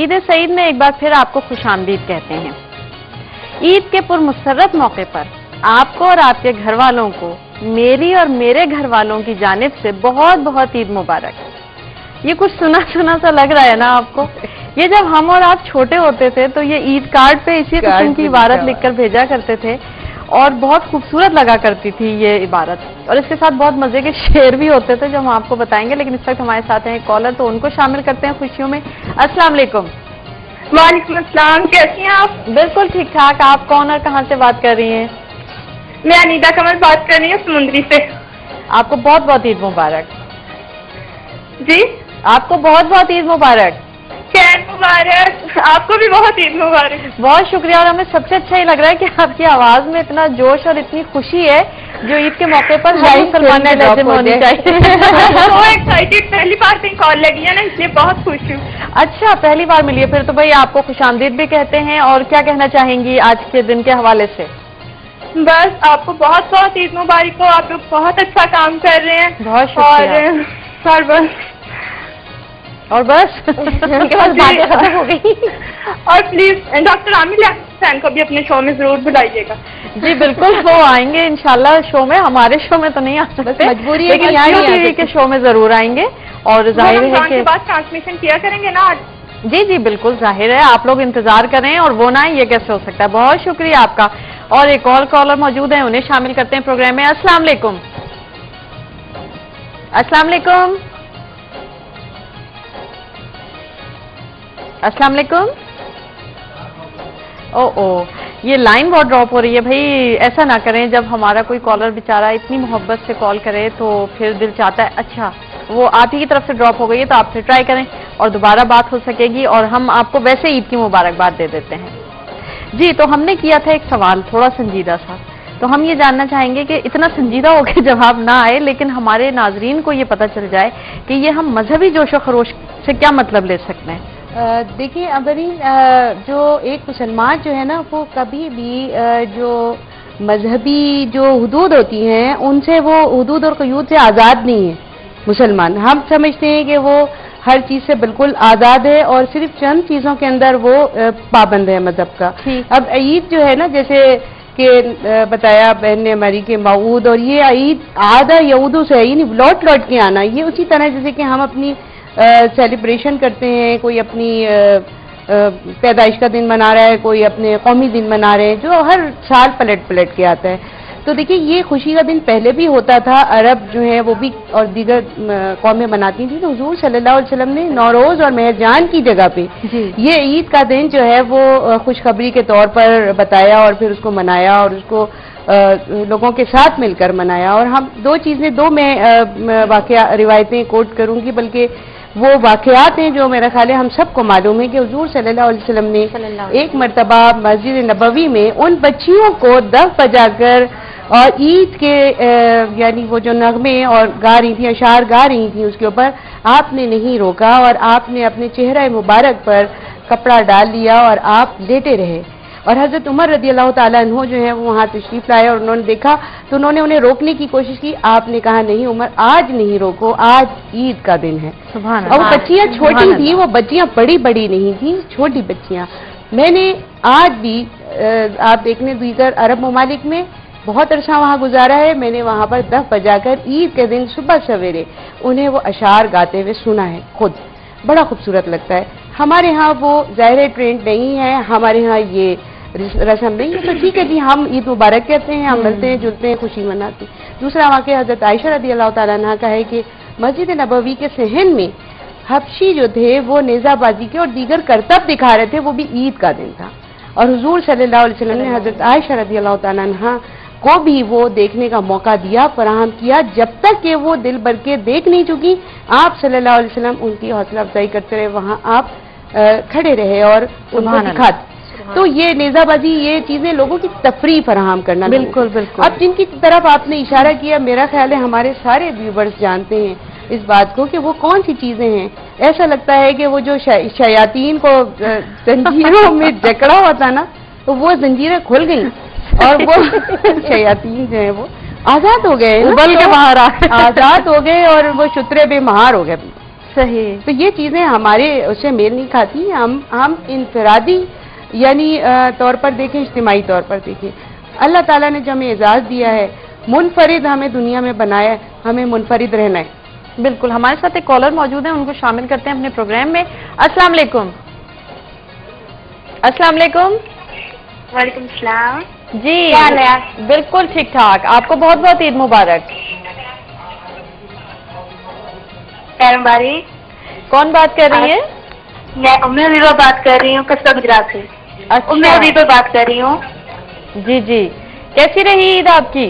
ईद सईद में एक बार फिर आपको खुशामदीद कहते हैं। ईद के पुरमसरत मौके पर आपको और आपके घर वालों को मेरी और मेरे घर वालों की जानिब से बहुत बहुत ईद मुबारक। ये कुछ सुना सुना सा लग रहा है ना आपको? ये जब हम और आप छोटे होते थे तो ये ईद कार्ड पे इसी किस्म की इबारत लिखकर भेजा करते थे और बहुत खूबसूरत लगा करती थी ये इबारत, और इसके साथ बहुत मजे के शेर भी होते थे जो हम आपको बताएंगे। लेकिन इस वक्त हमारे साथ हैं कॉलर, तो उनको शामिल करते हैं खुशियों में। अस्सलाम वालेकुम। वालेकुम अस्सलाम, कैसी हैं आप? बिल्कुल ठीक ठाक। आप कौन और कहाँ से बात कर रही हैं? मैं अनीदा कमल बात कर रही हूँ समुंदरी से। आपको बहुत बहुत ईद मुबारक। जी, आपको बहुत बहुत ईद मुबारक। खैर मुबारक, आपको भी बहुत ईद मुबारक। बहुत शुक्रिया। और हमें सबसे अच्छा ये लग रहा है कि आपकी आवाज में इतना जोश और इतनी खुशी है जो ईद के मौके पर हर मुसलमान की लहजे में होनी चाहिए। तो एक्साइटेड, पहली बार कहीं कॉल लगी है ना, इसलिए बहुत खुश हूँ। अच्छा, पहली बार मिली है फिर तो भाई आपको खुशामदीद भी कहते हैं। और क्या कहना चाहेंगी आज के दिन के हवाले से? बस आपको बहुत बहुत ईद मुबारक हो, आप लोग बहुत अच्छा काम कर रहे हैं। बहुत शुक्रिया। और बस उनके पास बातें खत्म हो गई। और प्लीज डॉक्टर आमिर हुसैन को भी अपने शो में जरूर बुलाइएगा। जी बिल्कुल, वो आएंगे इंशाल्लाह शो में। हमारे शो में तो नहीं आ सकते, मजबूरी है, लेकिन टीवी के शो में जरूर आएंगे। और जाहिर है कि बाद ट्रांसमिशन किया करेंगे ना आज। जी जी बिल्कुल, जाहिर है आप लोग इंतजार करें और वो ना ये कैसे हो सकता है। बहुत शुक्रिया आपका। और एक और कॉलर मौजूद है, उन्हें शामिल करते हैं प्रोग्राम में। अस्सलाम वालेकुम। अस्सलाम वालेकुम। अस्सलाम वालेकुम। ओ ये लाइन बहुत ड्रॉप हो रही है भाई। ऐसा ना करें, जब हमारा कोई कॉलर बेचारा इतनी मोहब्बत से कॉल करे तो फिर दिल चाहता है। अच्छा, वो आप ही की तरफ से ड्रॉप हो गई है तो आप फिर ट्राई करें और दोबारा बात हो सकेगी और हम आपको वैसे ईद की मुबारकबाद दे देते हैं। जी, तो हमने किया था एक सवाल थोड़ा संजीदा सा, तो हम ये जानना चाहेंगे कि इतना संजीदा होकर जवाब ना आए लेकिन हमारे नाजरीन को ये पता चल जाए कि ये हम मजहबी जोशो खरोश से क्या मतलब ले सकते हैं। देखिए अबरीन, जो एक मुसलमान जो है ना वो कभी भी जो मजहबी जो हुदूद होती हैं उनसे वो हुदूद और क़यूद से आज़ाद नहीं है मुसलमान। हम समझते हैं कि वो हर चीज़ से बिल्कुल आज़ाद है और सिर्फ चंद चीज़ों के अंदर वो पाबंद है मजहब का। अब ईद जो है ना, जैसे कि बताया बहन ने हमारी के मऊद, और ये ईद आधा यहूदों से है, नहीं लौट लौट के आना। ये उसी तरह जैसे कि हम अपनी सेलिब्रेशन करते हैं, कोई अपनी पैदाइश का दिन मना रहा है, कोई अपने कौमी दिन मना रहे हैं जो हर साल पलट पलट के आता है। तो देखिए ये खुशी का दिन पहले भी होता था, अरब जो है वो भी और दीगर कौमें मनाती थी। तो हुजूर सल्लल्लाहु अलैहि वसल्लम ने नौरोज और मेहरजान की जगह पे ये ईद का दिन जो है वो खुशखबरी के तौर पर बताया और फिर उसको मनाया और उसको लोगों के साथ मिलकर मनाया। और हम दो मैं वाकया रिवायतें कोट करूंगी, बल्कि वो वाकयात हैं जो मेरा ख्याल है हम सबको मालूम है कि हुजूर सल्लल्लाहु अलैहि वसल्लम ने एक मरतबा मस्जिद नबवी में उन बच्चियों को दफ बजाकर और ईद के यानी वो जो नगमे और गा रही थी, अशार गा रही थी, उसके ऊपर आपने नहीं रोका और आपने अपने चेहरा मुबारक पर कपड़ा डाल लिया और आप लेटे रहे। और हजरत उमर रदी अल्लाह ताला अन्हु जो है वो वहां तशरीफ लाए और उन्होंने देखा तो उन्होंने उन्हें रोकने की कोशिश की। आपने कहा नहीं उमर, आज नहीं रोको, आज ईद का दिन है। और वो बच्चियां छोटी थी, वो बच्चियां बड़ी बड़ी नहीं थी, छोटी बच्चियां। मैंने आज भी आप देखने दीगर अरब ममालिक में बहुत अरसा वहां गुजारा है, मैंने वहां पर दफ बजाकर ईद के दिन सुबह सवेरे उन्हें वो अशार गाते हुए सुना है खुद। बड़ा खूबसूरत लगता है। हमारे यहाँ वो ज़ाहिर ट्रेंड नहीं है, हमारे यहाँ ये रस्म नहीं है, तो ठीक है जी, हम ईद मुबारक कहते हैं, हम मिलते हैं जुलते हैं, खुशी मनाते हैं। दूसरा वाक़या हज़रत आयशा रज़ी अल्लाह तआला अन्हा का है कि मस्जिद नबवी के सहन में हबशी जो थे वो नेज़ाबाजी के और दीगर करतब दिखा रहे थे, वो भी ईद का दिन था। और हुजूर सल्लल्लाहु अलैहि वसल्लम ने हज़रत आयशा रज़ी अल्लाह तआला अन्हा को भी वो देखने का मौका दिया, फराहम किया, जब तक कि वो दिल भर के देख नहीं चुकी। आप सल्लल्लाहु अलैहि वसल्लम उनकी हौसला अफजाई करते रहे, वहां आप खड़े रहे और उनको दिखाते। तो ये नेज़ाबाजी, ये चीजें लोगों की तफरीह फराहम करना, बिल्कुल बिल्कुल। अब जिनकी तरफ आपने इशारा किया, मेरा ख्याल है हमारे सारे व्यूवर्स जानते हैं इस बात को कि वो कौन सी चीजें हैं। ऐसा लगता है कि वो जो शयातीन को जंजीरों में जकड़ा हुआ था ना, तो वो जंजीरें खुल गई और वो शयातीन जो है वो आजाद हो गए, उबल के बाहर आजाद हो गए और वो शुतरे बेमहार हो गए। صحیح. تو یہ چیزیں ہمارے اسے میل نہیں کھاتی. ہم انفرادی یعنی طور پر دیکھیں، اجتماعی طور پر دیکھیں، اللہ تعالیٰ نے جو ہمیں اعزاز دیا ہے، منفرد ہمیں دنیا میں بنایا ہے، ہمیں منفرد رہنا ہے. بالکل. ہمارے ساتھ ایک کالر موجود ہیں، ان کو شامل کرتے ہیں اپنے پروگرام میں. السلام علیکم. السلام علیکم. وعلیکم السلام. جی کیا حال ہے آپ؟ بالکل ٹھیک ٹھاک. آپ کو بہت بہت عید مبارک. مبارک. کون بات کر رہی ہیں؟ میں امی حبیبہ بات کر رہی ہوں، قصبہ گجرات سے. امی اچھا. حبیبہ بات کر رہی ہوں. جی جی. کیسی رہی عید آپ کی؟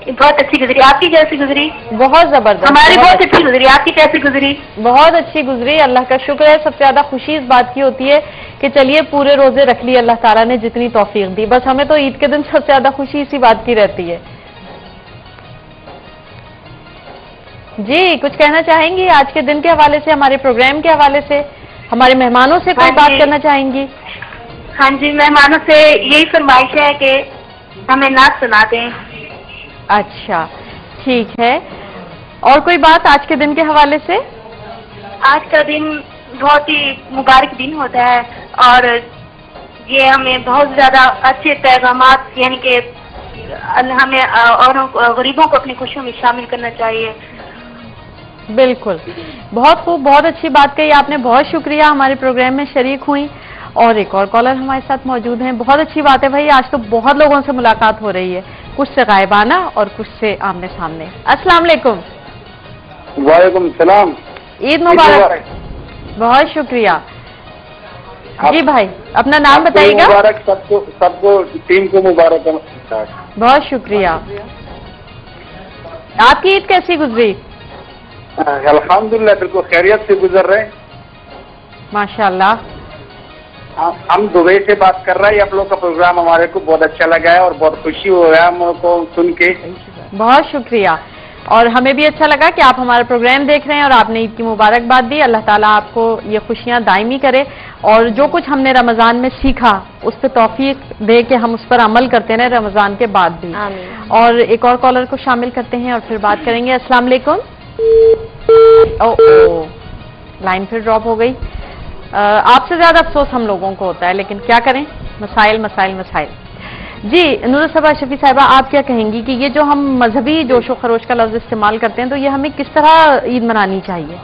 بہت اچھی گزری. آپ کی کیسی گزری؟ بہت زبردست. ہماری بہت اچھی گزری. آپ کی کیسی گزری؟ بہت اچھی گزری. اللہ کا شکر ہے. سب سے زیادہ خوشی اس بات کی ہوتی ہے کہ چلیے پورے روزے رکھ لیے اللہ تعالیٰ نے جتنی توفیق دی. بس ہمیں تو عید کے دن سب سے زیادہ خوشی اسی بات کی رہتی ہے. جی کچھ کہنا چاہیں گی آج کے دن کے حوالے سے، ہمارے پروگرام کے حوالے سے، ہمارے مہمانوں سے کوئی بات کرنا چاہیں گی؟ ہاں جی، مہمانوں سے یہی فرمائش ہے کہ ہمیں نعت سنا دیں. اچھا ٹھیک ہے. اور کوئی بات آج کے دن کے حوالے سے؟ آج کا دن بہت ہی مبارک دن ہوتا ہے اور یہ ہمیں بہت زیادہ اچھے پیغامات، یعنی کہ ہمیں اوروں غریبوں کو اپنی خوشیوں میں شامل کرنا چاہیے. بالکل. بہت خوب. بہت اچھی بات کہی آپ نے. بہت شکریہ ہمارے پروگرام میں شریک ہوئی. اور ایک اور کالر ہمارے ساتھ موجود ہیں. بہت اچھی بات ہے بھائی، آج تو بہت لوگوں سے ملاقات ہو رہی ہے، کچھ سے غائبانہ اور کچھ سے آمنے سامنے. السلام علیکم. وعلیکم السلام. عید مبارک. بہت شکریہ. جی بھائی اپنا نام بتائیے گا. مبارک سب کو ٹیم کو مبارک. بہت شکریہ. آپ کی عید کیسی گزری؟ الحمدللہ بالکل خیریت سے گزر رہے ہیں. ماشاء اللہ. ہم دبئی سے بات کر رہے ہیں. آپ لوگ کا پروگرام ہمارے کو بہت اچھا لگا ہے اور بہت خوشی ہو رہا ہے ہم کو سن کے. بہت شکریہ. اور ہمیں بھی اچھا لگا کہ آپ ہمارا پروگرام دیکھ رہے ہیں اور آپ نے عید کی مبارکباد دی. اللہ تعالیٰ آپ کو یہ خوشیاں دائمی کرے اور جو کچھ ہم نے رمضان میں سیکھا اس پہ توفیق دے کہ ہم اس پر عمل کرتے رہیں رمضان کے بعد بھی. اور ایک اور کالر کو شامل کرتے ہیں اور پھر بات کریں گے. السلام علیکم. لائن پھر ڈراپ ہو گئی. آپ سے زیادہ افسوس ہم لوگوں کو ہوتا ہے، لیکن کیا کریں، مسائل مسائل مسائل. جی نور صبا شفیع صاحبہ آپ کیا کہیں گی کہ یہ جو ہم مذہبی جوش و خروش کا لفظ استعمال کرتے ہیں تو یہ ہمیں کس طرح عید منانی چاہیے؟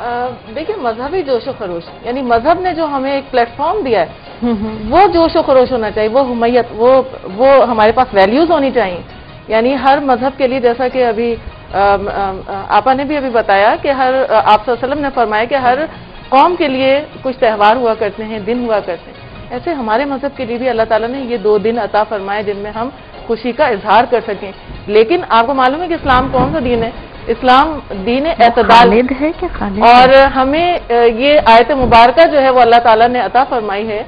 دیکھیں مذہبی جوش و خروش یعنی مذہب نے جو ہمیں ایک پلیٹ فارم دیا ہے وہ جوش و خروش ہونا چاہیے، وہ حمیت، وہ ہمارے پاس ویلیوز ہونی چاہیے. یعنی ہر مذہب کے لیے، جیسا کہ ابھی آپا نے بھی ابھی بتایا کہ آپ صلی اللہ علیہ وسلم نے فرمایا کہ ہر قوم کے لیے کچھ تہوار ہوا کرتے ہیں، دن ہوا کرتے ہیں. ایسے ہمارے مذہب کے لیے بھی اللہ تعالیٰ نے یہ 2 دن عطا فرمائے جن میں ہم خوشی کا اظہار کر سکیں. لیکن آپ کو معلوم ہے کہ اسلام کون سا دین ہے؟ اسلام دین اعتدال ہے. اور ہمیں یہ آیت مبارکہ جو ہے وہ اللہ تعالیٰ نے عطا فرمائی ہے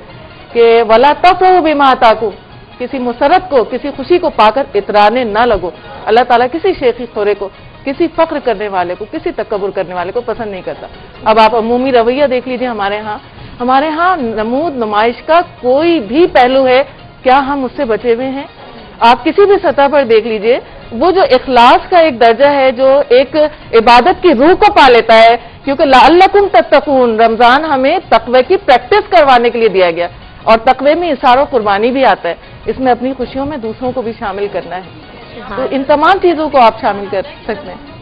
کہ وَلَا تَفْرَحُوا بِمَا آتَاكُمْ، کسی مسرت کو، کسی خوشی کو پا کر اترانے نہ لگو. اللہ تعالیٰ کسی شیخی خورے کو، کسی فخر کرنے والے کو، کسی تکبر کرنے والے کو پسند نہیں کرتا. اب آپ عمومی رویہ دیکھ لیجئے ہمارے ہاں نمود نمائش کا کوئی بھی پہلو ہے کیا ہم اس سے بچے ہوئے ہیں؟ آپ کسی بھی سطح پر دیکھ لیجئے، وہ جو اخلاص کا ایک درجہ ہے جو ایک عبادت کی روح کو پا لیتا ہے، کیونکہ لعلکم تتقون، رمضان ہمیں تقوی کی پریکٹس کروانے کے لیے دیا گیا اور تقوی میں اظہار و قربانی بھی آتا ہے. اس میں اپنی خوشیوں میں دوسروں کو بھی شامل کرنا ہے. تو ان تمام چیزوں کو آپ شامل کر سکتے ہیں.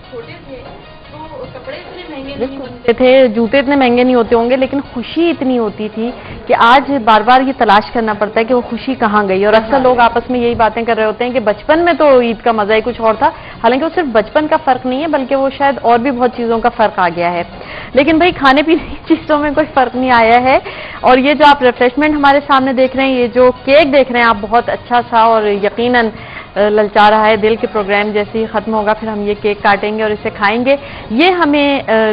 تھے جوتے اتنے مہنگے نہیں ہوتے ہوں گے لیکن خوشی اتنی ہوتی تھی کہ آج بار بار یہ تلاش کرنا پڑتا ہے کہ وہ خوشی کہاں گئی. اور اکثر لوگ آپس میں یہی باتیں کر رہے ہوتے ہیں کہ بچپن میں تو عید کا مزہ ہی کچھ اور تھا، حالانکہ وہ صرف بچپن کا فرق نہیں ہے بلکہ وہ شاید اور بھی بہت چیزوں کا فرق آ گیا ہے. لیکن بھائی کھانے پینے کی چیزوں میں کوئی فرق نہیں آیا ہے. اور یہ جو آپ ریفریشمنٹ ہمارے سامنے دیکھ رہے ہیں، یہ جو کیک دیکھ رہے ہیں آپ، بہت اچھا سا اور یقیناً للچا رہا ہے دل کے. پروگرام جیسے ہی ختم ہوگا پھر ہم یہ کیک کاٹیں گے اور اسے کھائیں گے. یہ ہمیں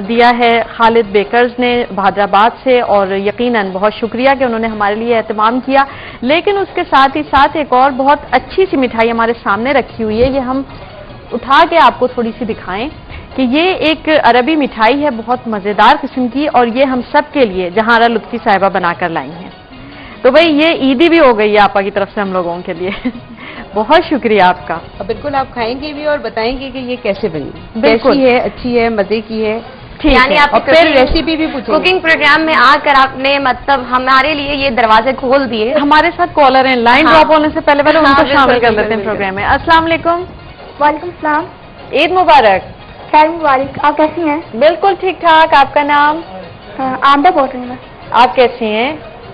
دیا ہے خالد بیکرز نے بہادرآباد سے، اور یقیناً بہت شکریہ کہ انہوں نے ہمارے لیے اہتمام کیا. لیکن اس کے ساتھ ہی ساتھ ایک اور بہت اچھی سی مٹھائی ہمارے سامنے رکھی ہوئی ہے. یہ ہم اٹھا کے آپ کو تھوڑی سی دکھائیں کہ یہ ایک عربی مٹھائی ہے بہت مزیدار قسم کی، اور یہ ہم سب کے لیے جہارہ لطفی صاحبہ بنا کر لائی ہیں. تو بھائی یہ عیدی بھی ہو گئی ہے آپا کی طرف سے ہم لوگوں کے لیے. بہت شکریہ آپ کا. بالکل آپ کھائیں گے بھی اور بتائیں گے کہ یہ کیسے بنی. بالکل کیسی ہے، اچھی ہے، مزے کی ہے. यानी आप फिर रेसिपी भी पूछेंगे। कुकिंग प्रोग्राम में आकर आपने मतलब हमारे लिए ये दरवाजे खोल दिए। हमारे साथ कॉलर हैं, लाइन ड्रॉप होने से पहले उनको शामिल कर लेते हैं प्रोग्राम में। अस्सलाम वालेकुम। वालेकुम सलाम। ईद मुबारक। खैर मुबारक। आप कैसी हैं? बिल्कुल ठीक ठाक। आपका नाम? आमदा बोल रही हूँ मैं। आप कैसी हैं?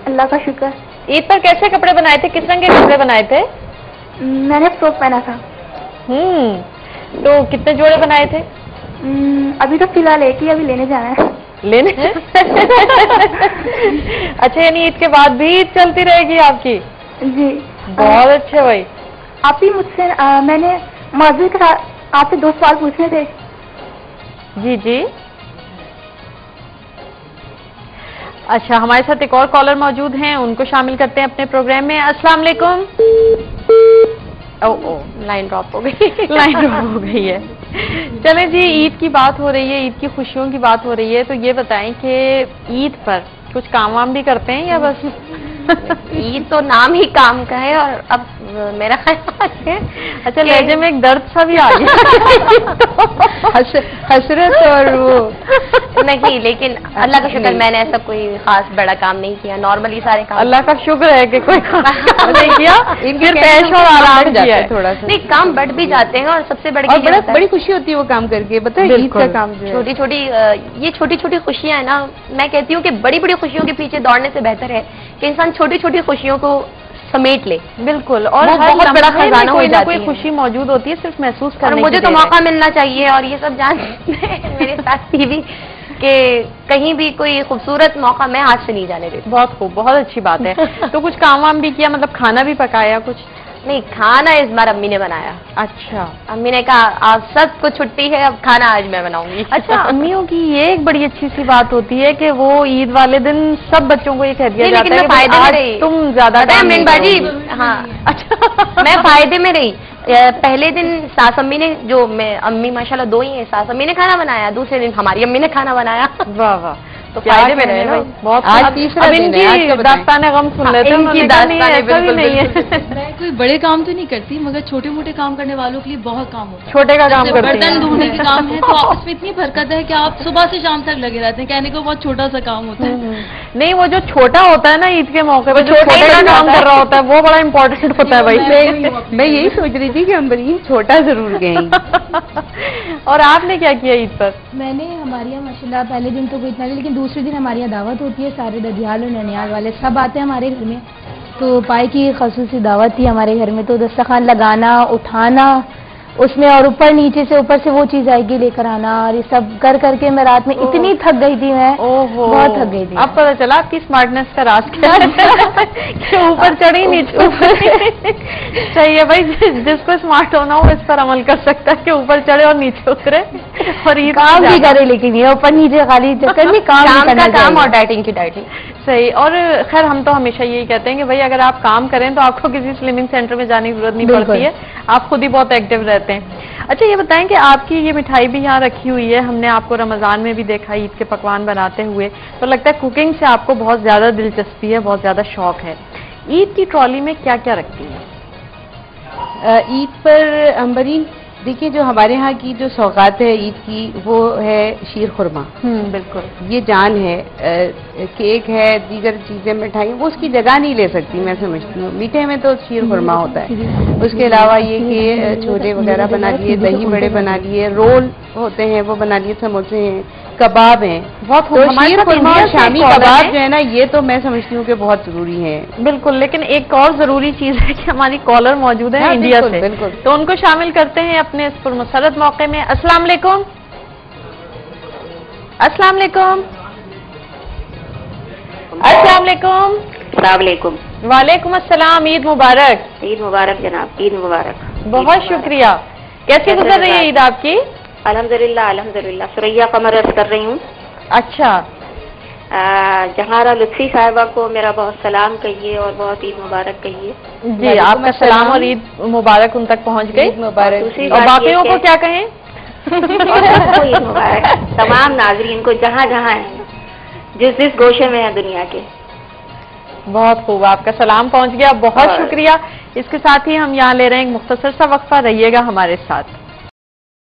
अल्लाह का शुक्र। ईद पर कैसे कपड़े बनाए थे, किस रंग के कपड़े बनाए थे? मैंने फ्रॉक पहना था। तो कितने जोड़े बनाए थे? अभी तो फिलहाल एक ही, अभी लेने जाना है। लेने? अच्छा, यानी ईद के बाद भी ईद चलती रहेगी आपकी? जी। बहुत अच्छे भाई। आप ही मुझसे मैंने मौजूद के साथ आपसे 2 सवाल पूछने थे। जी जी। अच्छा, हमारे साथ एक और कॉलर मौजूद हैं, उनको शामिल करते हैं अपने प्रोग्राम में। अस्सलाम वालेकुम। ओ लाइन ड्रॉप हो गई। लाइन ड्रॉप हो गई है। चले जी, ईद की बात हो रही है, ईद की खुशियों की बात हो रही है, तो ये बताएं कि ईद पर कुछ काम वाम भी करते हैं या बस? ईद तो नाम ही काम का है, और अब मेरा ख्याल है अच्छा, लहजे में एक दर्द सा भी आ गया। हसरत और वो नहीं, लेकिन अल्लाह का शुक्र मैंने ऐसा कोई खास बड़ा काम नहीं किया, नॉर्मली सारे काम। अल्लाह का शुक्र है कि कोई काम नहीं किया, फिर पैश और आराम किया थोड़ा सा। नहीं, काम बढ़ भी जाते हैं, और सबसे बड़ी खुशी होती है वो काम करके। पता है ईद का काम जो छोटी छोटी ये छोटी छोटी खुशियां है ना, मैं कहती हूँ कि बड़ी बड़ी खुशियों के पीछे दौड़ने से बेहतर है कि इंसान छोटी छोटी खुशियों को समेट ले। बिल्कुल, और बहुत बड़ा खजाना हो जाती है। कोई खुशी मौजूद होती है सिर्फ महसूस करने और मुझे तो मौका मिलना चाहिए, और ये सब जानते हैं मेरे साथ भी कि कहीं भी कोई खूबसूरत मौका मैं हाथ से नहीं जाने देती। बहुत खूब, बहुत अच्छी बात है। तो कुछ काम वाम भी किया, मतलब खाना भी पकाया कुछ? नहीं, खाना इस बार अम्मी ने बनाया। अच्छा। अम्मी ने कहा आज सबको छुट्टी है, अब खाना आज मैं बनाऊंगी। अच्छा, अम्मियों की ये एक बड़ी अच्छी सी बात होती है कि वो ईद वाले दिन सब बच्चों को ये कह दिया जाता है कि आज तुम ज्यादा अमीन बाजी। हाँ, अच्छा। मैं फायदे में रही। पहले दिन सास अम्मी ने, जो मैं अम्मी माशाल्लाह 2 ही है, सास अम्मी ने खाना बनाया, दूसरे दिन हमारी अम्मी ने खाना बनाया। वाह वाह, तो फायदे में रहे ना। बहुत। आज तीसरा दिन है, आज का बताएं। दास्ताने गम सुन लेते हैं। इनकी दास्ताने बिल्कुल नहीं है। मैं कोई बड़े काम तो नहीं करती, मगर छोटे मोटे काम करने वालों के लिए बहुत काम होता है। छोटे का काम करते हैं। बर्तन धोने के काम है, तो आपस में इतनी बरकत है कि आप सुबह से शाम तक लगे रहते हैं। कहने को बहुत छोटा सा काम होता है। नहीं, वो जो छोटा होता है ना ईद के मौके पर, जो छोटे का काम कर रहा होता है, वो बड़ा इम्पोर्टेंट होता है भाई। मैं यही सोच रही थी कि अम्बरीन छोटा जरूर गई। और आपने क्या किया ईद पर? मैंने हमारे यहाँ माशाल्लाह पहले दिन तो कोई इतना नहीं, लेकिन दूसरे दिन हमारे यहाँ दावत होती है, सारे ददियाल और ननियाल वाले सब आते हैं हमारे घर में। तो पाई की खसूसी दावत थी हमारे घर में, तो दस्तरखान लगाना, उठाना उसमें, और ऊपर नीचे से ऊपर से वो चीज आएगी लेकर आना, और ये सब कर करके मैं रात में इतनी थक गई थी, मैं बहुत थक गई थी। अब पता चला आपकी स्मार्टनेस का राज क्या है। ऊपर चढ़ी नीचे ऊपर। सही है भाई, जिसको स्मार्ट होना हो इस पर अमल कर सकता है कि ऊपर चढ़े और नीचे उतरे, और ये काम भी करे, लेकिन ये ऊपर नीचे खाली चक्कर में काम का काम और डाइटिंग की डाइटिंग। सही। और खैर हम तो हमेशा यही कहते हैं कि भाई अगर आप काम करें तो आपको किसी स्लिमिंग सेंटर में जाने की जरूरत नहीं पड़ती है, आप खुद ही बहुत एक्टिव रहते हैं। अच्छा, ये बताएं कि आपकी ये मिठाई भी यहाँ रखी हुई है, हमने आपको रमजान में भी देखा ईद के पकवान बनाते हुए, तो लगता है कुकिंग से आपको बहुत ज्यादा दिलचस्पी है, बहुत ज्यादा शौक है। ईद की ट्रॉली में क्या क्या रखती है? ईद पर अम्बरीन देखिए, जो हमारे यहाँ की जो सौगात है ईद की, वो है शीर खुरमा। बिल्कुल, ये जान है। केक है, दीगर चीजें, मिठाई, वो उसकी जगह नहीं ले सकती, मैं समझती हूँ। मीठे में तो शीर खुरमा होता है। उसके अलावा ये कि छोले वगैरह बना लिए, दही बड़े बना लिए, रोल होते हैं वो बना लिए, समोसे हैं, कबाब हैं। बहुत तो शीर खुरमा और शामी कबाब जो है ना, ये तो मैं समझती हूँ कि बहुत जरूरी है। बिल्कुल, लेकिन एक और जरूरी चीज है कि हमारी कॉलर मौजूद है इंडिया से, बिल्कुल, तो उनको शामिल करते हैं अपने इस पुरमसरत मौके में। अस्सलाम वालेकुम। अस्सलाम वालेकुम। अस्सलाम वालेकुम। अस्सलाम वालेकुम। वालेकुम अस्सलाम। ईद मुबारक। ईद मुबारक जनाब, ईद मुबारक। बहुत शुक्रिया। कैसे गुजर रही है ईद आपकी? अल्हम्दुलिल्लाह अल्हम्दुलिल्लाह। सुरैया कमर अर्ज कर रही हूँ। अच्छा। जहारा लुत्फी साहिबा को मेरा बहुत सलाम कहिए और बहुत ईद मुबारक कहिए। जी, आपका सलाम और ईद मुबारक उन तक पहुँच गई। मुबारक। और बाकियों को क्या कहें? ईद मुबारक तमाम नाजरीन को, जहाँ जहाँ हैं, जिस जिस गोशे में है दुनिया के। बहुत खूब, आपका सलाम पहुँच गया, बहुत शुक्रिया। इसके साथ ही हम यहाँ ले रहे हैं एक मुख्तसर सा वक्फा, रहिएगा हमारे साथ।